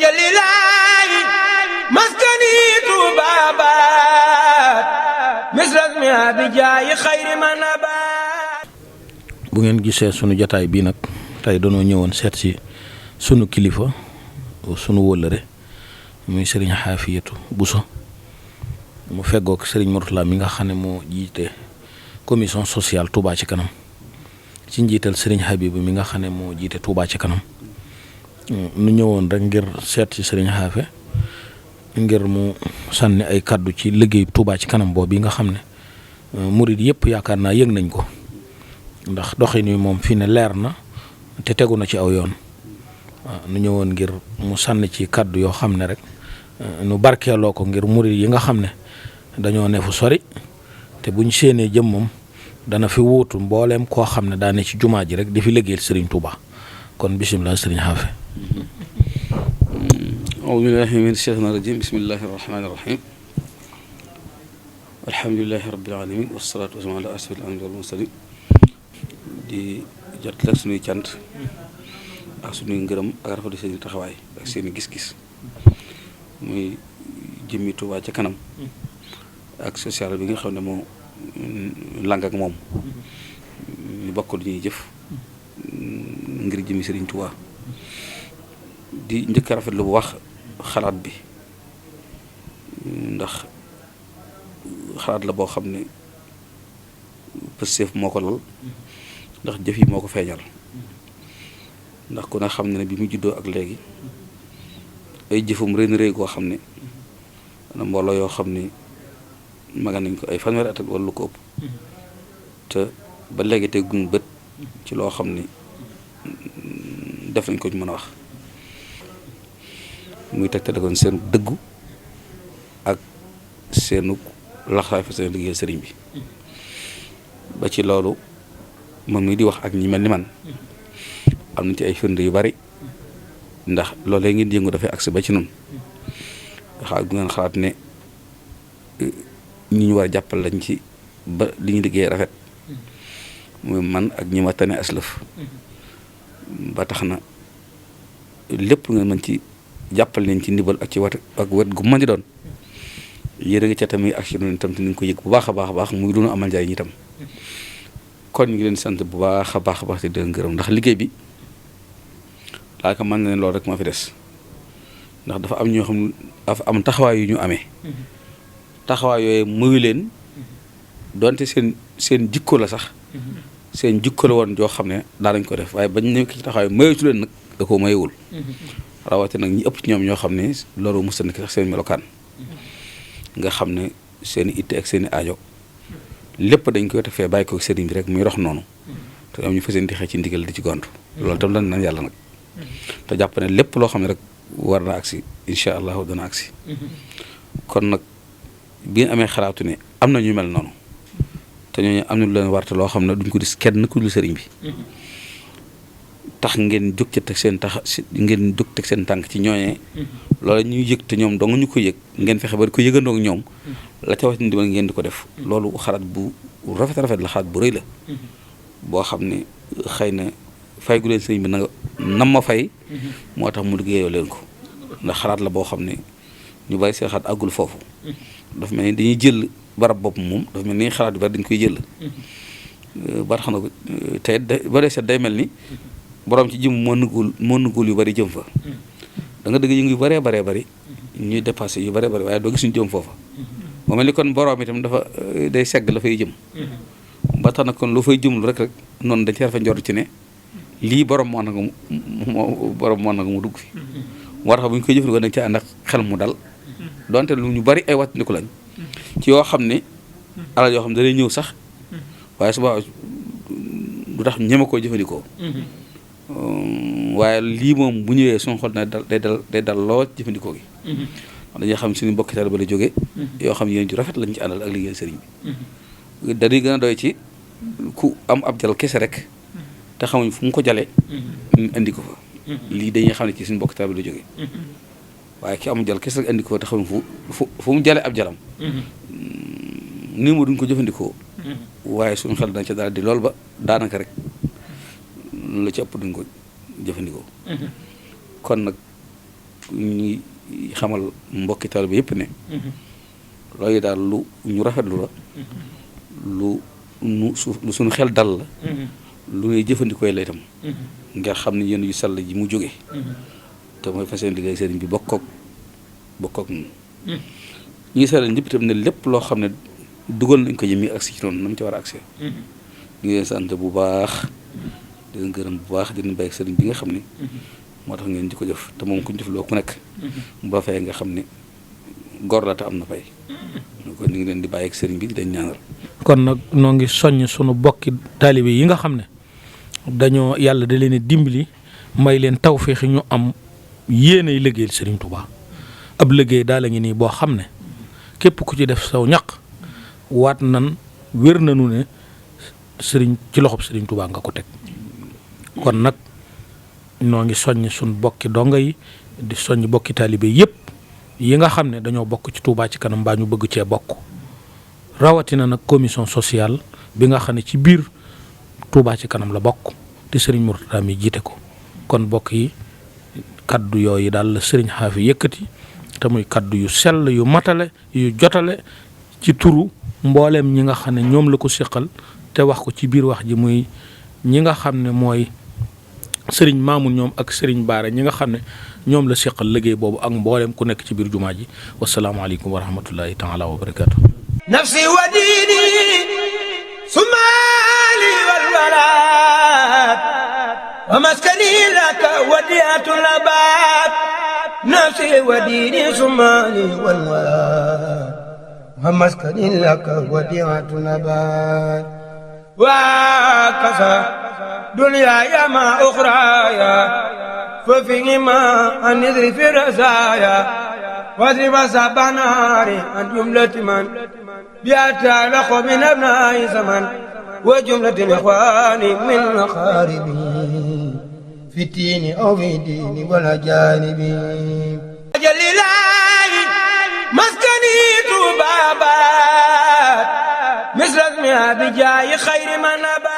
wajalilaay maskani tuubaabaat misras mi abijaayi xayri manabaat. bu ngeen gisee sunu jotaay bii nag tey dañoo ñëwoon seet si sunu kilifa sunu wóllëre muy Serigne Xaafiyatu Buso mu feggoog Serigne Mourtala mi nga xam ne moo jiite commission sociale Touba ci kanam ci njiital Serigne Habibu mi nga xam ne moo jiite Touba ci kanam nu ñëwoon rek ngir seet ci Serigne Xaafe ngir mu sànni ay kàddu ci liggéey Touba ci kanam boobu yi nga xam ne murid yëpp yaakaar naa yëg nañ ko ndax doxin wi moom fii ne leer na te tegu na ci aw yoon nu ñëwoon ngir mu sànni ci kàddu yoo xam ne rek nu barkeeloo ko ngir murid yi nga xam ne dañoo ne fu sori te buñ séenee jëmmam dana fi wuutu mbooleem koo xam ne daa ne ci jumaa ji rek di fi liggéeyal Serigne Touba kon bisimilah Serigne Xaafe. أعوذ بالله من الشيطان الرجيم بسم الله الرحمن الرحيم الحمد لله رب العالمين والصلاة والسلام على أشرف الأنبياء والمرسلين di jot la suñuy cant ak suñuy ngërëm ak rafetlu seen i taxawaay ak seen i gis-gis muy jëmmi Touba ca kanam ak sociale bi nga xam ne moo lang ak moom ñu bokk lu ñuy jëf ngir jëmmi Serigne Touba di njëkk a rafetlu bu wax xalaat bi ndax xalaat la boo xam ne Pastef moo ko lal ndax jëf yi moo ko feeñal ndax ku ne xam ne bi mu juddoo ak léegi ay jëfum rëy na rëy goo xam ne ana mbooloo yoo xam ne maga nañ ko ay fanweeri at wala lu ko ëpp te ba léegi te gun bët ci loo xam ne def nañ ko ñu mën a wax muy tegtale kon seen dëggu ak seenu laxaay fa seen liggéeyal sëriñ bi ba ci loolu moom mi di wax ak ñi mel ni man am na ci ay firnde yu bari ndax loolee ngeen yëngu dafay agsi ba ci noonu xaat gu ngeen xalaat ne ñi ñu war a jàppal lañ ci ba li ñu liggéey rafet muy man ak ñi ma tane aslëf ba tax na lépp ngeen mën ci jàppal nañ ci ndibal ak ci wat ak wet gu mën di doon yéen a ngi ca tamit ak ci noonu itam te ñu ko yëg bu baax a baax muy doon amal njariñ itam kon ñu ngi leen sant bu baax a baax te di leen gërëm ndax liggéey bi laaka mën na leen loolu rek moo fi des ndax dafa am ñoo xam dafa am taxawaay yu ñu amee taxawaay yooyu muyu leen donte seen jikko la sax seen jikko la woon joo xam ne daa nañ ko def waaye bañ nekk ci taxawaay mayatu leen nag da koo mayewul rawate nag ñi ëpp ci ñoom ñoo xam ne loolu mos a nekk sax seen melokaan nga xam ne seen i itte ak seen i aajo lépp dañ koy defee bàyyi ko sëriñ bi rek muy rox noonu te am ñu fa seen di xëy ci ndigal di ci gontu loolu tam lan nañ yàlla nag te jàpp ne lépp loo xam ne rek war na agsi incha allahu dana agsi kon nag bi nga amee xalaatu ne am na ñu mel noonu te ñooñu am na lu leen warte loo xam ne duñ ko gis kenn ku dul sëriñ bi tax ngeen jóg ci teg seen ngeen jóg teg seen tànk ci ñooñee loolu ñuy yëg te ñoom dong ñu ko yëg ngeen fexe ba di ko yëgandoo ak ñoom la ca wax ni dimal ngeen di ko def loolu xalaat bu rafet la xalaat bu rëy la boo xam ne xëy na fay gu leen sëriñ bi nam ma fay moo tax mu liggéeyoo leen ko ndax xalaat la boo xam ne ñu bari seen xalaat àggul foofu dafa mel ni dañuy jël barab bopp moom dafa mel ni xalaat yu bari dañ koy jël ba tax na te ba dee seet day mel ni borom ci jëm moo nugul yu bari jëm fa da nga dëgg yëngu yu bëree bari ñuy dépassé yu bëree bëri waaye doo gis suñu jëm foofa moo mel ni kon borom itam dafa day segg la fay jëm ba tax na kon lu fay jëm lu rek noonu dañ ci rafet njort ci ne lii borom moo nag mu dugg fi moo tax bu ñu koy jëfandikoo dañ ci ànd ak xel mu dal donte lu ñu bari ay wattandiku lañ ci yoo xam ne alal yoo xam ne da lay ñëw sax waaye suba du tax ñeme koo jëfandikoo waaye lii moom bu ñëwee suñu xol na day dal lool jëfandikoo gi dañuy xam suñu mbokki taal ba la jóge yoo xam yéen ju rafet lañ ci àndal ak liggéey sëriñ bi dañuy gën a doy ci ku am ab jal kese rek te xamuñ fu mu ko jalee ñu indi ko fa lii dañuy xam ne ci suñu mbokki taal ba la jóge waaye ki am jal kese rek indi ko fa te xamuñ fu mu jale ab jalam nii ma duñ ko jëfandikoo waaye suñu xel dañ ca daal di lool ba daanaka rek la ci ëpp duñ ko jëfandikoo kon nag ñuy xamal mbokki taalibe yëpp ne loolu daal lu ñu rafetlu la lu suñu xel dal la lu ñuy jëfandikoo la itam ngir xam ne yéen yu sell ji mu jóge te mooy fas yéene liggéey sëriñ bi bokkook ñun ñu ngi seetlu ñëpp itam ne lépp loo xam ne dugal nañ ko yëmi agsi ci noonu na mu ci war a agsi ñu ngi leen sant bu baax di leen gërëm bu baax di leen bàyyi sëriñ bi nga xam ne moo tax ngeen di ko jëf te moom ku ñu jëf loo ku nekk bu la fay nga xam ne gor la te am na fay kon ñu ngi leen di bàyyi ak sëriñ bi di leen ñaanal. kon nag noo ngi soññ sunu bokki taalibe yi nga xam ne dañoo yàlla da leen dimbali may leen tawféex ñu am yéenay liggéeyal sëriñ Touba ab liggéey daal la ngi nii boo xam ne képp ku ci def saw ñaq waat nan wér nanu ne sëriñ ci loxob sëriñ Touba nga ko teg kon nag noo ngi soññ sunu bokki donga yi di soññ bokki taalibe yépp yi nga xam ne dañoo bokk ci Touba ci kanam mbaa ñu bëgg cee bokk rawatina nag commission sociale bi nga xam ne ci biir Touba ci kanam la bokk te sëriñ Mourtada mi jiite ko kon bokk yi kaddu yooyu daal la sëriñ Xaafi yëkkati te muy kaddu yu sell yu matale yu jotale ci turu mbooleem ñi nga xam ne ñoom la ko séqal te wax ko ci biir wax ji muy ñi nga xam ne mooy sëriñ Maamun ñoom ak sëriñ Baara ñi nga xam ne ñoom la séqal liggéey boobu ak mbooleem ku nekk ci biir jumaa ji wasalaamaaleykum wa rahmatullahi taala wa barakaatu. nafsi wa diini sumaali wal walaat wa maskani laka wadiyatul abaat nafsi wa diini sumaali wal walaat wa maskani laka wadiyatul abaat wa kasa dunyaaya ma uxraaya fa fihima an nidri fi rasaaya واضرب سبع نار عن جملة من بيتعلق من أبناء زمن وجملة الإخوان من أقاربه في الدين أو في الدين والأجانب أجل الله مسكني طوبى مثل اسمها بجاي خير من نبات